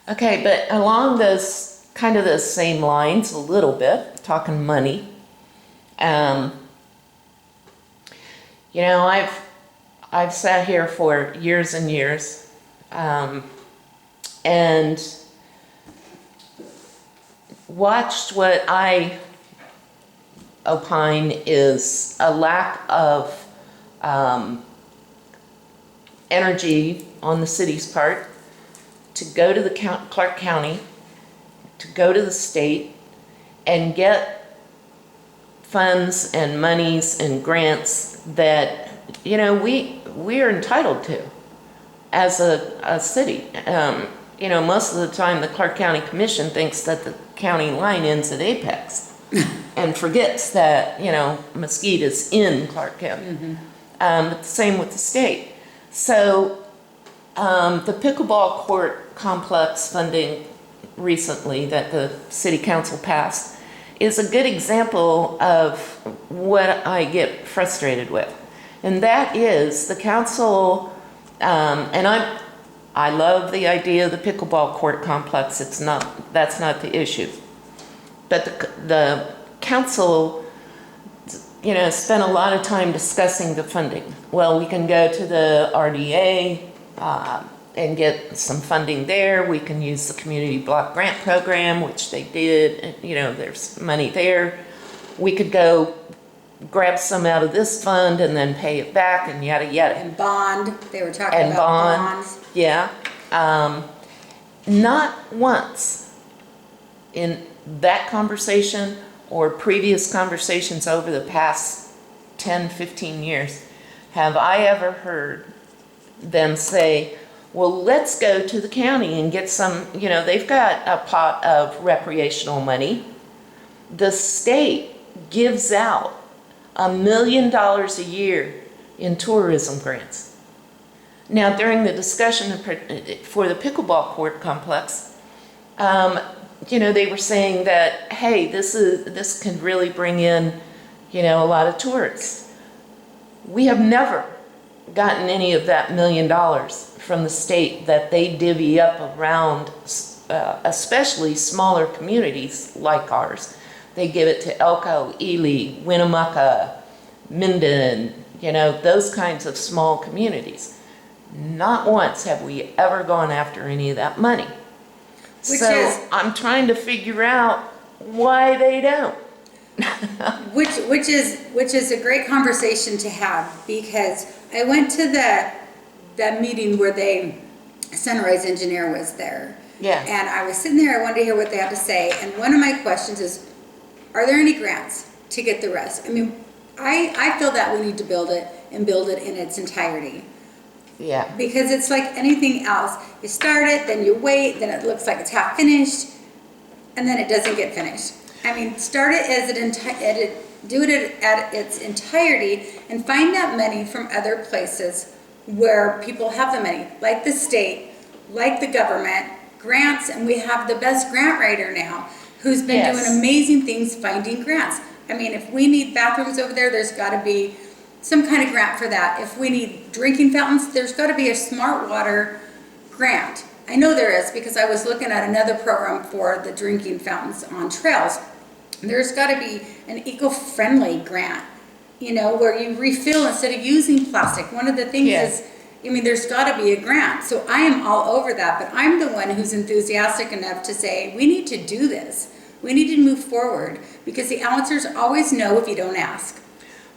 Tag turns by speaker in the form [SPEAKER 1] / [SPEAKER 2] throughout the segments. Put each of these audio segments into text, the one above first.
[SPEAKER 1] Okay, but along those kind of those same lines a little bit, talking money. Um, I've sat here for years and years, and watched what I opine is a lack of energy on the city's part to go to the Clark County, to go to the state and get funds and monies and grants that, we are entitled to as a city. Most of the time the Clark County Commission thinks that the county line ends at Apex and forgets that, Mesquite is in Clark County. Mm-hmm. But the same with the state. So the pickleball court complex funding recently that the city council passed is a good example of what I get frustrated with. And that is the council, and I love the idea of the pickleball court complex. That's not the issue. But the council, spent a lot of time discussing the funding. Well, we can go to the RDA and get some funding there. We can use the community block grant program, which they did. And, there's money there. We could go grab some out of this fund and then pay it back and yada yada.
[SPEAKER 2] And bond. They were talking about bonds.
[SPEAKER 1] Yeah. Not once in that conversation or previous conversations over the past 10, 15 years have I ever heard them say, well, let's go to the county and get some, they've got a pot of recreational money. The state gives out $1 million a year in tourism grants. Now, during the discussion for the pickleball court complex, they were saying that, hey, this can really bring in, a lot of tourists. We have never gotten any of that $1 million from the state that they divvy up around, especially smaller communities like ours. They give it to Elko, Ely, Winnemucca, Minden, those kinds of small communities. Not once have we ever gone after any of that money. I'm trying to figure out why they don't.
[SPEAKER 2] which is a great conversation to have, because I went to that meeting where Sunrise Engineer was there.
[SPEAKER 1] Yeah.
[SPEAKER 2] And I was sitting there, I wanted to hear what they had to say. And one of my questions is, are there any grants to get the rest? I mean, I feel that we need to build it in its entirety.
[SPEAKER 1] Yeah.
[SPEAKER 2] Because it's like anything else. You start it, then you wait, then it looks like it's half finished, and then it doesn't get finished. I mean, start it do it at its entirety and find that money from other places where people have the money, like the state, like the government, grants, and we have the best grant writer now who's been doing amazing things finding grants. I mean, if we need bathrooms over there, there's got to be some kind of grant for that. If we need drinking fountains, there's got to be a smart water grant. I know there is, because I was looking at another program for the drinking fountains on trails. There's got to be an eco-friendly grant, where you refill instead of using plastic. One of the things is, there's got to be a grant. So I am all over that, but I'm the one who's enthusiastic enough to say, we need to do this. We need to move forward, because the answers always know if you don't ask.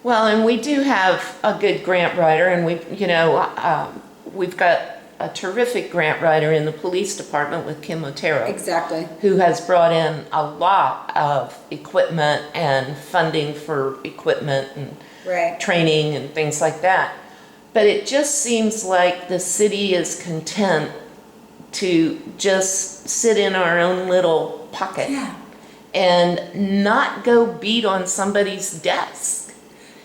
[SPEAKER 1] Well, and we do have a good grant writer, and we've got a terrific grant writer in the police department with Kim Otero.
[SPEAKER 2] Exactly.
[SPEAKER 1] Who has brought in a lot of equipment and funding for equipment and training and things like that. But it just seems like the city is content to just sit in our own little pocket and not go beat on somebody's desk.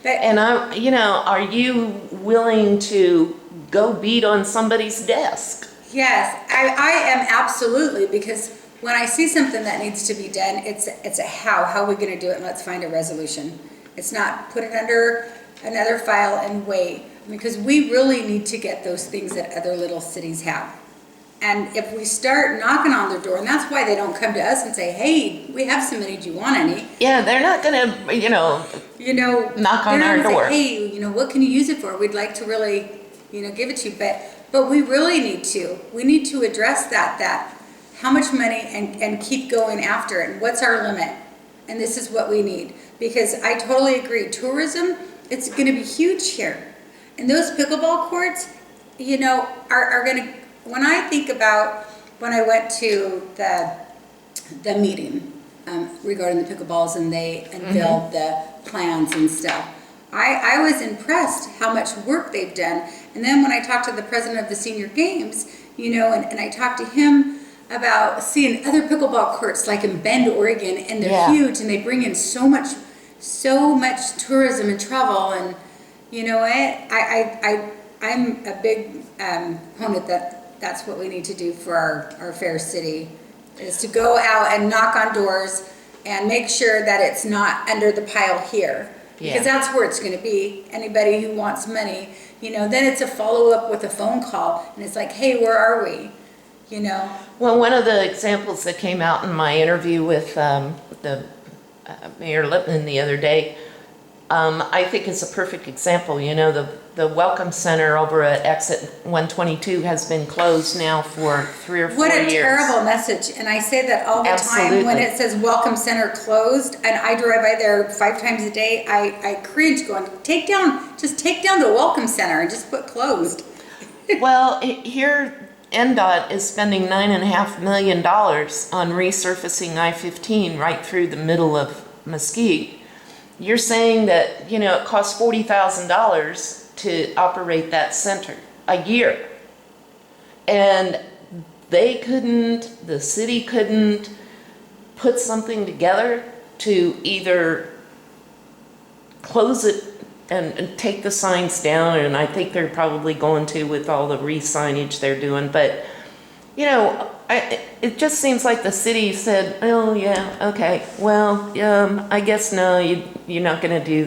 [SPEAKER 1] And are you willing to go beat on somebody's desk?
[SPEAKER 2] Yes, I am, absolutely, because when I see something that needs to be done, it's a how are we going to do it, and let's find a resolution. It's not put it under another file and wait, because we really need to get those things that other little cities have. And if we start knocking on their door, and that's why they don't come to us and say, hey, we have some money, do you want any?
[SPEAKER 1] Yeah, they're not gonna, knock on
[SPEAKER 2] they're
[SPEAKER 1] our
[SPEAKER 2] gonna say,
[SPEAKER 1] door.
[SPEAKER 2] hey, what can you use it for? We'd like to really, give it to you. But we really need to. We need to address that how much money and keep going after it. And what's our limit? And this is what we need. Because I totally agree. Tourism, it's gonna be huge here. And those pickleball courts, are gonna, when I think about when I went to the meeting regarding the pickleballs and they unveiled the plans and stuff, I was impressed how much work they've done. And then when I talked to the president of the senior games, and I talked to him about seeing other pickleball courts like in Bend, Oregon, and they're huge and they bring in so much tourism and travel. And you know what? I'm a big proponent that's what we need to do for our fair city, is to go out and knock on doors and make sure that it's not under the pile here. Because that's where it's going to be. Anybody who wants money, then it's a follow-up with a phone call. And it's like, hey, where are we?
[SPEAKER 1] Well, one of the examples that came out in my interview with the Mayor Lippman the other day, I think is a perfect example. The Welcome Center over at Exit 122 has been closed now for 3 or 4 years.
[SPEAKER 2] What a terrible message. And I say that all the time when it says Welcome Center closed, and I drive by there 5 times a day, I cringe going, take down the Welcome Center and just put closed.
[SPEAKER 1] Well, here NDOT is spending $9.5 million on resurfacing I-15 right through the middle of Mesquite. You're saying that, it costs $40,000 to operate that center a year. And the city couldn't put something together to either close it and take the signs down, and I think they're probably going to with all the re-signage they're doing, but it just seems like the city said, oh yeah, okay, well, I guess no, you're not gonna do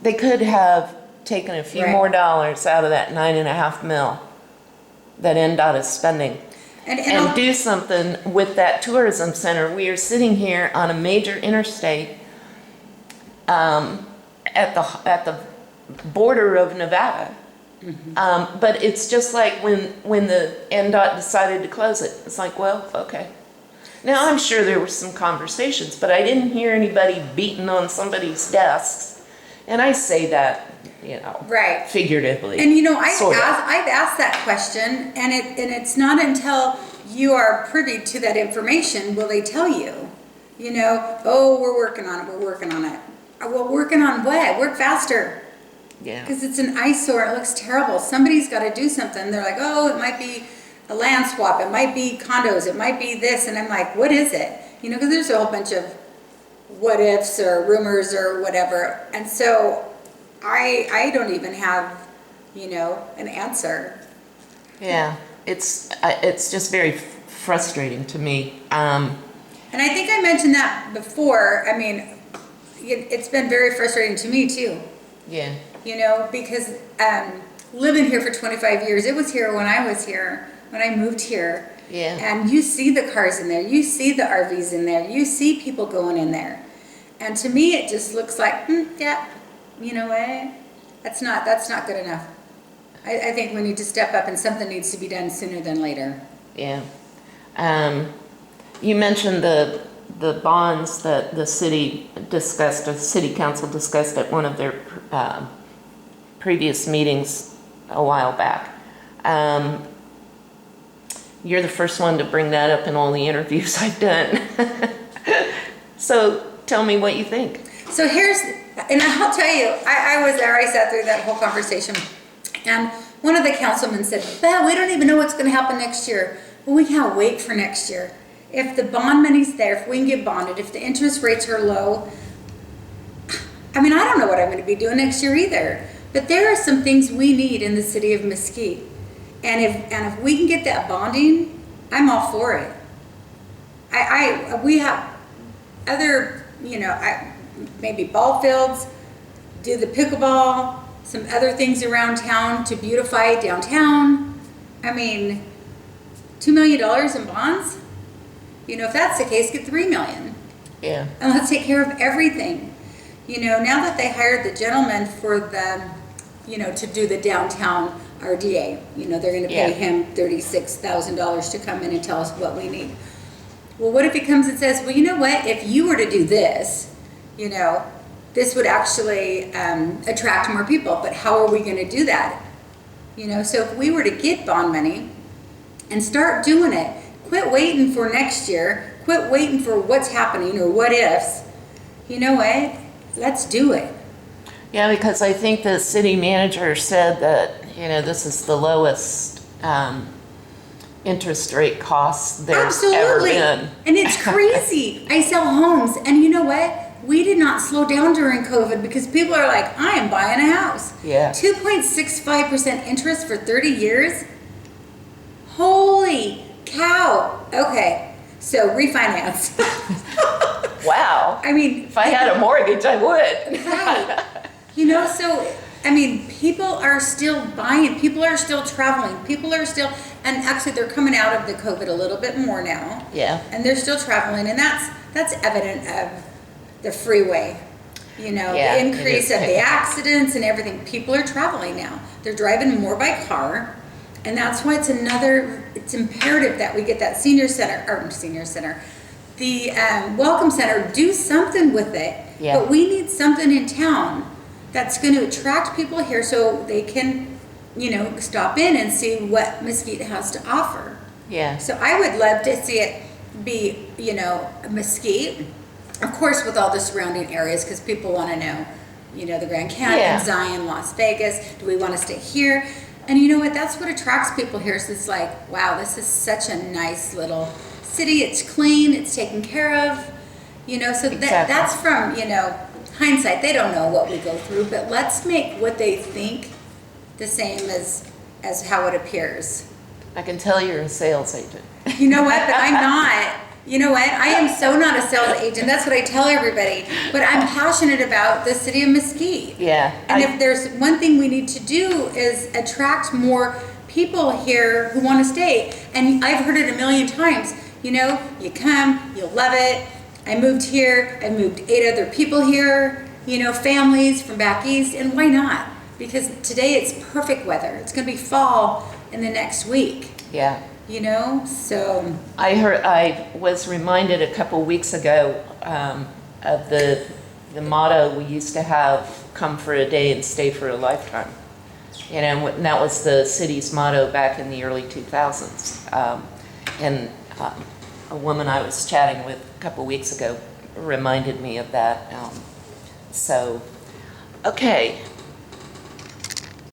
[SPEAKER 1] they could have taken a few more dollars out of that $9.5 million that NDOT is spending and do something with that tourism center. We are sitting here on a major interstate at the border of Nevada. But it's just like when the NDOT decided to close it. It's like, well, okay. Now, I'm sure there were some conversations, but I didn't hear anybody beating on somebody's desks. And I say that,
[SPEAKER 2] right,
[SPEAKER 1] figuratively.
[SPEAKER 2] And I've asked that question, and it's not until you are privy to that information will they tell you, oh, we're working on it. Well, working on what? Work faster.
[SPEAKER 1] Yeah.
[SPEAKER 2] Because it's an eyesore. It looks terrible. Somebody's got to do something. They're like, oh, it might be a land swap. It might be condos. It might be this. And I'm like, what is it? Because there's a whole bunch of what ifs or rumors or whatever. And so I don't even have, an answer.
[SPEAKER 1] Yeah. It's just very frustrating to me.
[SPEAKER 2] And I think I mentioned that before. I mean, it's been very frustrating to me too.
[SPEAKER 1] Yeah.
[SPEAKER 2] Because living here for 25 years, it was here when I was here, when I moved here.
[SPEAKER 1] Yeah.
[SPEAKER 2] And you see the cars in there, you see the RVs in there, you see people going in there. And to me, it just looks like, yeah, you know what? That's not good enough. I think we need to step up and something needs to be done sooner than later.
[SPEAKER 1] Yeah. You mentioned the bonds that the city discussed, or the city council discussed at one of their previous meetings a while back. You're the first one to bring that up in all the interviews I've done. So tell me what you think.
[SPEAKER 2] So and I'll tell you, I was there, I sat through that whole conversation, and one of the councilmen said, well, we don't even know what's going to happen next year. Well, we can't wait for next year. If the bond money's there, if we can get bonded, if the interest rates are low, I don't know what I'm going to be doing next year either. But there are some things we need in the city of Mesquite. And if we can get that bonding, I'm all for it. We have other, maybe ball fields, do the pickleball, some other things around town to beautify downtown. $2 million in bonds? You know, if that's the case, get 3 million.
[SPEAKER 1] Yeah,
[SPEAKER 2] And let's take care of everything. You know, now that they hired the gentleman for the, you know, to do the downtown RDA, you know, they're gonna pay
[SPEAKER 1] Yeah.
[SPEAKER 2] him $36,000 to come in and tell us what we need. Well, what if he comes and says, well, you know what, if you were to do this, you know, this would actually attract more people, but how are we gonna do that? You know, so if we were to get bond money and start doing it, quit waiting for next year, quit waiting for what's happening or what ifs, you know what, let's do it.
[SPEAKER 1] yeah, because I think the city manager said that, you know, this is the lowest interest rate cost there's ever
[SPEAKER 2] Absolutely.
[SPEAKER 1] been.
[SPEAKER 2] And it's crazy. I sell homes, and you know what? We did not slow down during COVID because people are like, I am buying a house.
[SPEAKER 1] Yeah.
[SPEAKER 2] 2.65% interest for 30 years? Holy cow. Okay, so refinance.
[SPEAKER 1] Wow.
[SPEAKER 2] I mean,
[SPEAKER 1] If I had a mortgage, I would.
[SPEAKER 2] right. You know, so, I mean, people are still buying, people are still traveling, people are still, and actually they're coming out of the COVID a little bit more now.
[SPEAKER 1] Yeah,
[SPEAKER 2] And they're still traveling, and that's evident of the freeway. You know,
[SPEAKER 1] Yeah,
[SPEAKER 2] the
[SPEAKER 1] it
[SPEAKER 2] increase
[SPEAKER 1] is.
[SPEAKER 2] of the accidents and everything. People are traveling now. They're driving more by car, and that's why it's imperative that we get that the welcome center, do something with it.
[SPEAKER 1] Yeah.
[SPEAKER 2] But we need something in town that's going to attract people here so they can, you know, stop in and see what Mesquite has to offer.
[SPEAKER 1] yeah,
[SPEAKER 2] So I would love to see it be, you know, Mesquite, of course, with all the surrounding areas, because people want to know, you know, the Grand Canyon,
[SPEAKER 1] Yeah.
[SPEAKER 2] Zion, Las Vegas. Do we want to stay here? And you know what? That's what attracts people here. So it's like, wow, this is such a nice little city. It's clean. It's taken care of. You know, so
[SPEAKER 1] Exactly.
[SPEAKER 2] that's from, you know, hindsight. They don't know what we go through, but let's make what they think the same as how it appears.
[SPEAKER 1] I can tell you're a sales agent.
[SPEAKER 2] You know what? But I'm not. You know what? I am so not a sales agent. That's what I tell everybody. But I'm passionate about the city of Mesquite.
[SPEAKER 1] Yeah.
[SPEAKER 2] And if there's one thing we need to do is attract more people here who want to stay. And I've heard it a million times. You know, you come, you'll love it. I moved here. I moved 8 other people here. You know, families from back east. And why not? Because today it's perfect weather. It's going to be fall in the next week.
[SPEAKER 1] Yeah.
[SPEAKER 2] You know, so
[SPEAKER 1] I was reminded a couple weeks ago of the motto we used to have, come for a day and stay for a lifetime. You know, and that was the city's motto back in the early 2000s. A woman I was chatting with a couple weeks ago reminded me of that. So, okay.